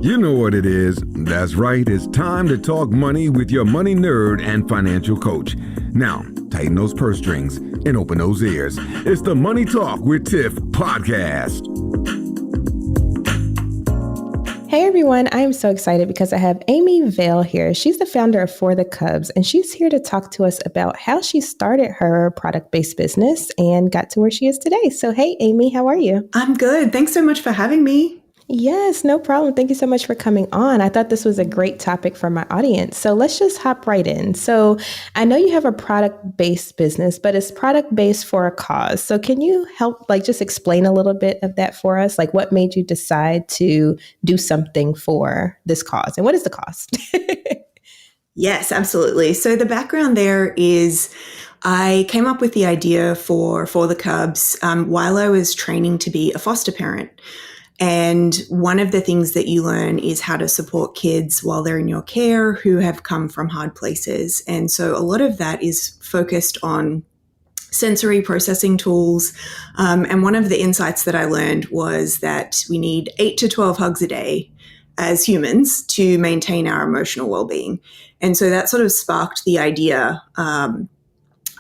You know what it is. That's right. It's time to talk money with your money nerd and financial coach. Now, tighten those purse strings and open those ears. It's the Money Talk with Tiff podcast. Hey everyone, I'm so excited because I have Amy Vale here. She's the founder of For the Cubs, and she's here to talk to us about how she started her product-based business and got to where she is today. So hey Amy, how are you? I'm good. Thanks so much for having me. Yes, no problem. Thank you so much for coming on. I thought this was a great topic for my audience. So let's just hop right in. So I know you have a product-based business, but it's product-based for a cause. So can you help just explain a little bit of that for us? Like what made you decide to do something for this cause and what is the cost? Yes, absolutely. So the background there is I came up with the idea for the Cubs while I was training to be a foster parent. And one of the things that you learn is how to support kids while they're in your care who have come from hard places. And so a lot of that is focused on sensory processing tools. And one of the insights that I learned was that we need 8 to 12 hugs a day as humans to maintain our emotional well-being. And so that sort of sparked the idea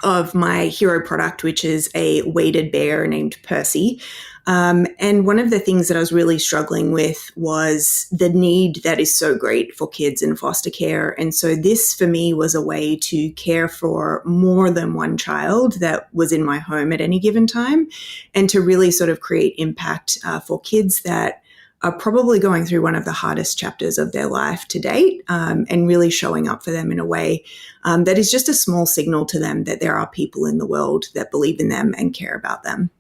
of my hero product, which is a weighted bear named Percy. And one of the things that I was really struggling with was the need that is so great for kids in foster care. And so this for me was a way to care for more than one child that was in my home at any given time and to really sort of create impact for kids that are probably going through one of the hardest chapters of their life to date, and really showing up for them in a way that is just a small signal to them that there are people in the world that believe in them and care about them.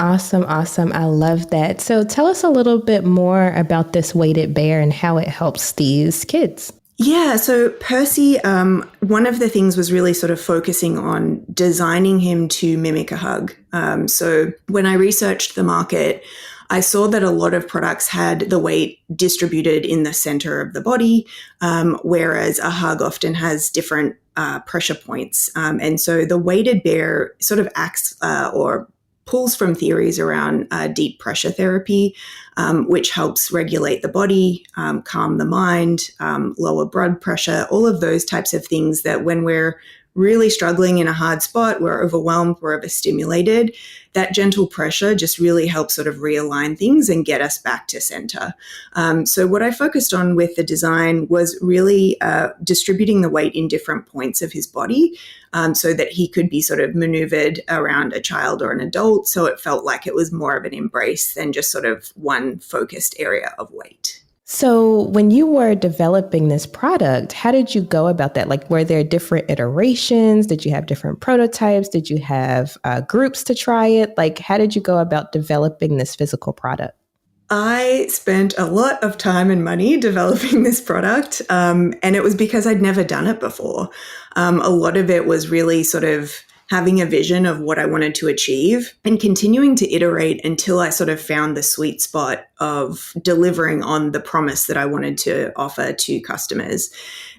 Awesome. I love that. So tell us a little bit more about this weighted bear and how it helps these kids. Yeah, so Percy, one of the things was really sort of focusing on designing him to mimic a hug. So when I researched the market, I saw that a lot of products had the weight distributed in the center of the body, whereas a hug often has different pressure points. And so the weighted bear sort of acts or pulls from theories around deep pressure therapy, which helps regulate the body, calm the mind, lower blood pressure, all of those types of things that when we're really struggling in a hard spot, we're overwhelmed, we're overstimulated, that gentle pressure just really helps sort of realign things and get us back to center. So what I focused on with the design was really distributing the weight in different points of his body so that he could be sort of maneuvered around a child or an adult. So it felt like it was more of an embrace than just sort of one focused area of weight. So when you were developing this product, how did you go about that? Like, were there different iterations? Did you have different prototypes? Did you have groups to try it? Like, how did you go about developing this physical product? I spent a lot of time and money developing this product, and it was because I'd never done it before. A lot of it was really sort of having a vision of what I wanted to achieve and continuing to iterate until I sort of found the sweet spot of delivering on the promise that I wanted to offer to customers.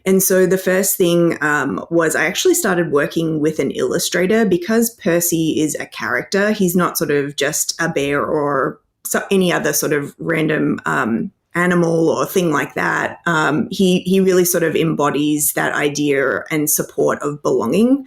And so the first thing was I actually started working with an illustrator because Percy is a character. He's not sort of just a bear or any other sort of random animal or thing like that. He really sort of embodies that idea and support of belonging,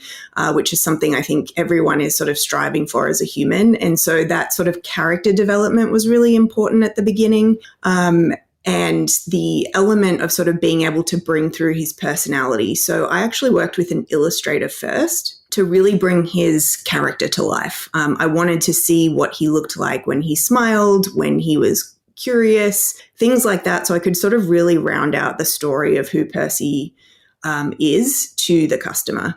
which is something I think everyone is sort of striving for as a human. And so that sort of character development was really important at the beginning. And the element of sort of being able to bring through his personality. So I actually worked with an illustrator first to really bring his character to life. I wanted to see what he looked like when he smiled, when he was curious, things like that. So I could sort of really round out the story of who Percy is to the customer.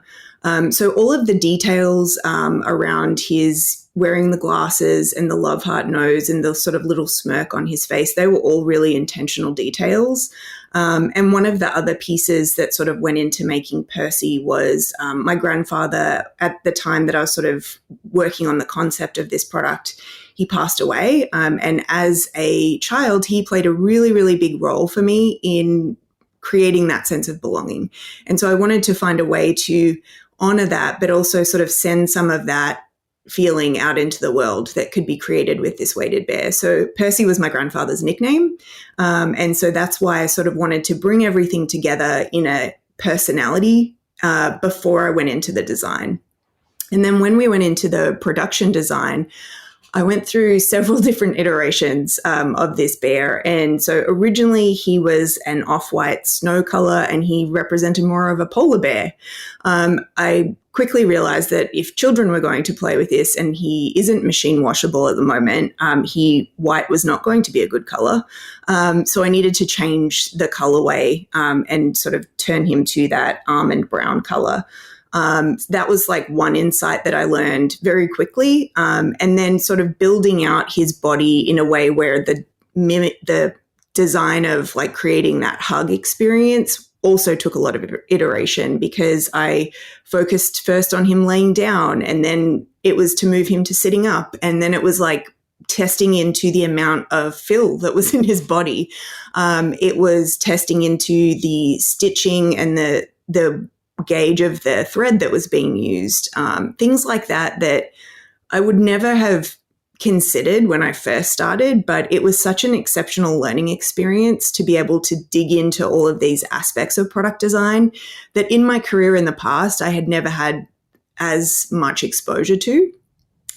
So all of the details around his wearing the glasses and the love heart nose and the sort of little smirk on his face, they were all really intentional details. And one of the other pieces that sort of went into making Percy was my grandfather, at the time that I was sort of working on the concept of this product, he passed away. And as a child, he played a really, really big role for me in creating that sense of belonging. And so I wanted to find a way to honor that, but also sort of send some of that feeling out into the world that could be created with this weighted bear. So Percy was my grandfather's nickname. And so that's why I sort of wanted to bring everything together in a personality before I went into the design. And then when we went into the production design, I went through several different iterations of this bear. And so originally he was an off-white snow color and he represented more of a polar bear. I quickly realized that if children were going to play with this, and he isn't machine washable at the moment, white was not going to be a good color. So I needed to change the colorway and sort of turn him to that almond brown color. That was like one insight that I learned very quickly. And then sort of building out his body in a way where the design of like creating that hug experience also took a lot of iteration, because I focused first on him laying down, and then it was to move him to sitting up. And then it was like testing into the amount of fill that was in his body. It was testing into the stitching and the gauge of the thread that was being used, things like that I would never have considered when I first started, but it was such an exceptional learning experience to be able to dig into all of these aspects of product design that in my career in the past, I had never had as much exposure to.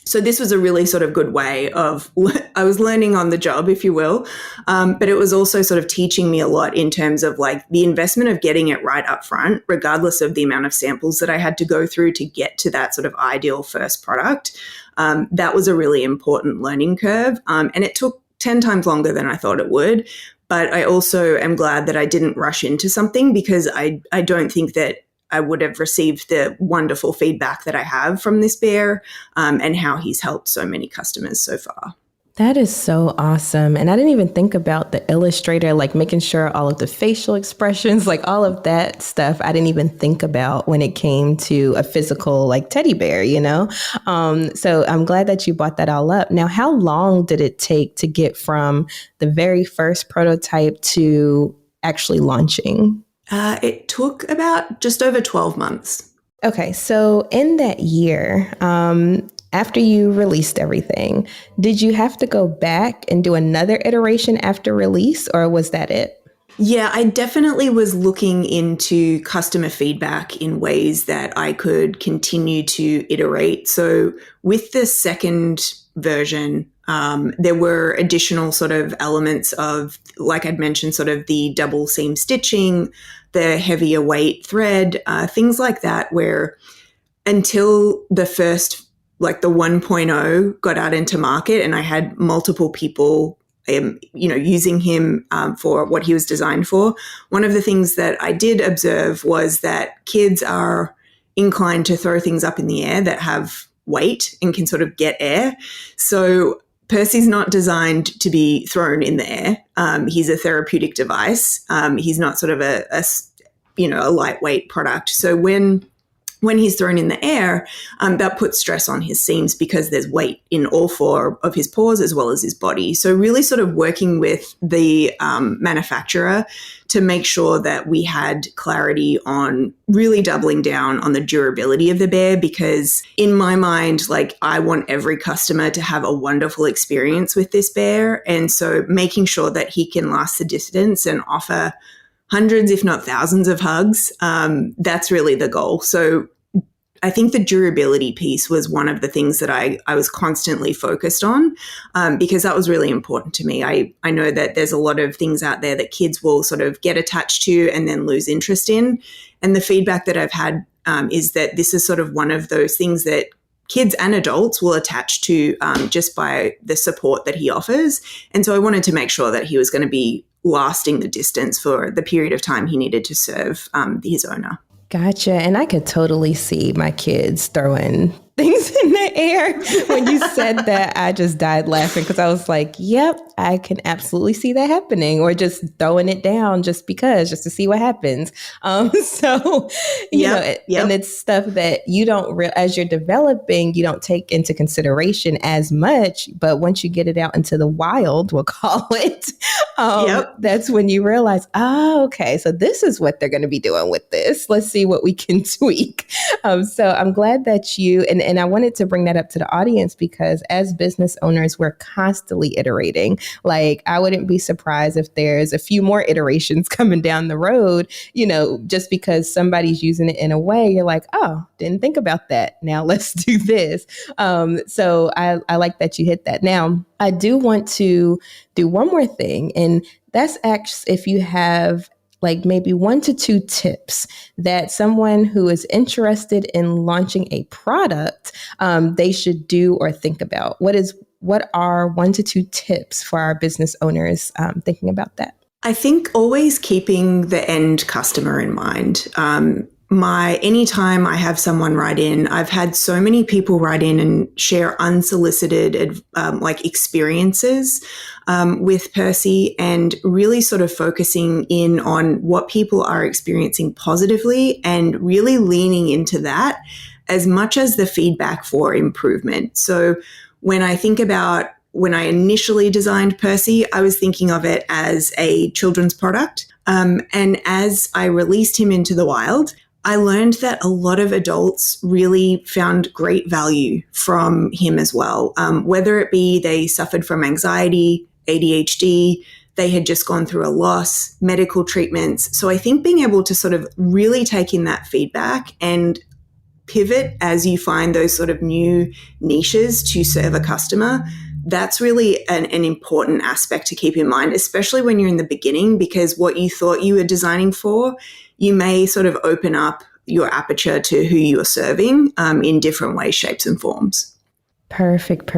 So this was a really sort of good way of, I was learning on the job, if you will, but it was also sort of teaching me a lot in terms of like the investment of getting it right up front, regardless of the amount of samples that I had to go through to get to that sort of ideal first product. That was a really important learning curve. And it took 10 times longer than I thought it would. But I also am glad that I didn't rush into something, because I don't think that I would have received the wonderful feedback that I have from this bear, and how he's helped so many customers so far. That is so awesome. And I didn't even think about the illustrator, like making sure all of the facial expressions, like all of that stuff, I didn't even think about when it came to a physical like teddy bear, you know? So I'm glad that you brought that all up. Now, how long did it take to get from the very first prototype to actually launching? It took about just over 12 months. Okay, so in that year, after you released everything, did you have to go back and do another iteration after release, or was that it? Yeah, I definitely was looking into customer feedback in ways that I could continue to iterate. So with the second version, there were additional sort of elements of, like I'd mentioned, sort of the double seam stitching, the heavier weight thread, things like that, where until the first, like the 1.0 got out into market and I had multiple people using him for what he was designed for. One of the things that I did observe was that kids are inclined to throw things up in the air that have weight and can sort of get air. So Percy's not designed to be thrown in the air. He's a therapeutic device. He's not sort of a lightweight product. So when he's thrown in the air, that puts stress on his seams because there's weight in all four of his paws as well as his body. So really sort of working with the manufacturer to make sure that we had clarity on really doubling down on the durability of the bear, because in my mind, like I want every customer to have a wonderful experience with this bear. And so making sure that he can last the distance and offer hundreds, if not thousands of hugs, that's really the goal. So I think the durability piece was one of the things that I was constantly focused on, because that was really important to me. I know that there's a lot of things out there that kids will sort of get attached to and then lose interest in. And the feedback that I've had is that this is sort of one of those things that kids and adults will attach to just by the support that he offers. And so I wanted to make sure that he was going to be lasting the distance for the period of time he needed to serve his owner. Gotcha. And I could totally see my kids throwing things in the air. When you said that, I just died laughing because I was like, yep, I can absolutely see that happening, or just throwing it down just to see what happens. And it's stuff that you don't, as you're developing, you don't take into consideration as much. But once you get it out into the wild, we'll call it, that's when you realize, okay, so this is what they're going to be doing with this. Let's see what we can tweak. So I'm glad that you, and And I wanted to bring that up to the audience because as business owners, we're constantly iterating. Like, I wouldn't be surprised if there's a few more iterations coming down the road, just because somebody's using it in a way, you're like, oh, didn't think about that. Now let's do this. So I like that you hit that. Now, I do want to do one more thing, and that's actually if you have like maybe 1 to 2 tips that someone who is interested in launching a product, they should do or think about. What are 1 to 2 tips for our business owners thinking about that? I think always keeping the end customer in mind. Anytime I have someone write in, I've had so many people write in and share unsolicited experiences with Percy, and really sort of focusing in on what people are experiencing positively and really leaning into that as much as the feedback for improvement. So when I think about when I initially designed Percy, I was thinking of it as a children's product. And as I released him into the wild, I learned that a lot of adults really found great value from him as well, whether it be they suffered from anxiety, ADHD, they had just gone through a loss, medical treatments. So I think being able to sort of really take in that feedback and pivot as you find those sort of new niches to serve a customer, that's really an important aspect to keep in mind, especially when you're in the beginning, because what you thought you were designing for, you may sort of open up your aperture to who you're serving in different ways, shapes, and forms. Perfect.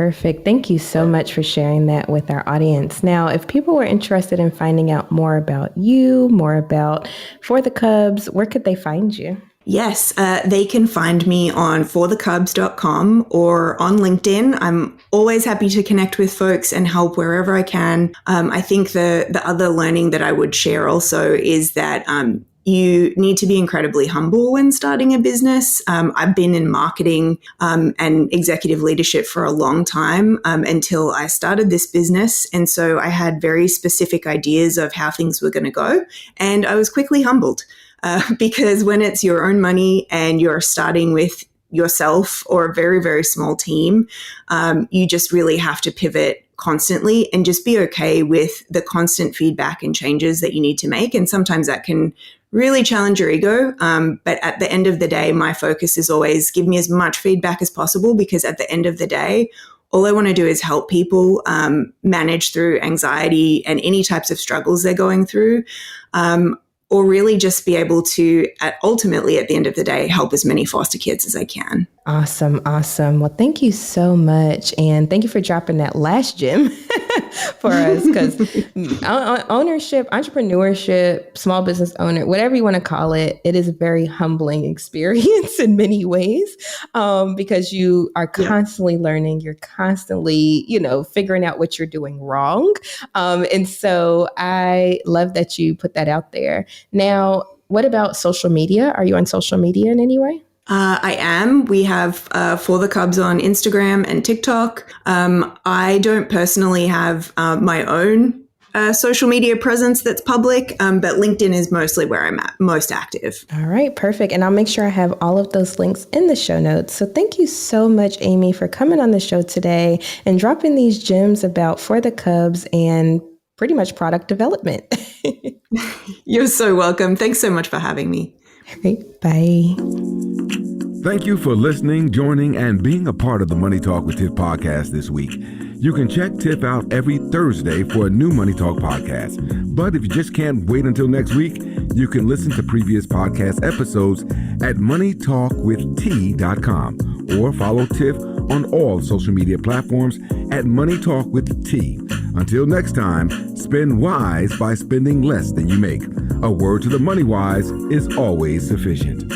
Thank you so much for sharing that with our audience. Now, if people were interested in finding out more about you, more about For the Cubs, where could they find you? Yes, they can find me on forthecubs.com or on LinkedIn. I'm always happy to connect with folks and help wherever I can. I think the other learning that I would share also is that you need to be incredibly humble when starting a business. I've been in marketing and executive leadership for a long time until I started this business. And so I had very specific ideas of how things were going to go. And I was quickly humbled. Because when it's your own money and you're starting with yourself or a very, very small team, you just really have to pivot constantly and just be okay with the constant feedback and changes that you need to make. And sometimes that can really challenge your ego. But at the end of the day, my focus is always give me as much feedback as possible, because at the end of the day, all I want to do is help people manage through anxiety and any types of struggles they're going through. Or really just be able to, ultimately, at the end of the day, help as many foster kids as I can. Awesome. Well, thank you so much. And thank you for dropping that last gem for us, because ownership, entrepreneurship, small business owner, whatever you want to call it, it is a very humbling experience in many ways, because you are constantly learning. You're constantly, figuring out what you're doing wrong. And so I love that you put that out there. Now, what about social media? Are you on social media in any way? I am. We have For the Cubs on Instagram and TikTok. I don't personally have my own social media presence that's public, but LinkedIn is mostly where I'm most active. All right, perfect. And I'll make sure I have all of those links in the show notes. So thank you so much, Amy, for coming on the show today and dropping these gems about For the Cubs and pretty much product development. You're so welcome. Thanks so much for having me. All right, bye. Thank you for listening, joining, and being a part of the Money Talk with Tiff podcast this week. You can check Tiff out every Thursday for a new Money Talk podcast. But if you just can't wait until next week, you can listen to previous podcast episodes at moneytalkwitht.com or follow Tiff on all social media platforms at Money Talk with T. Until next time, spend wise by spending less than you make. A word to the money wise is always sufficient.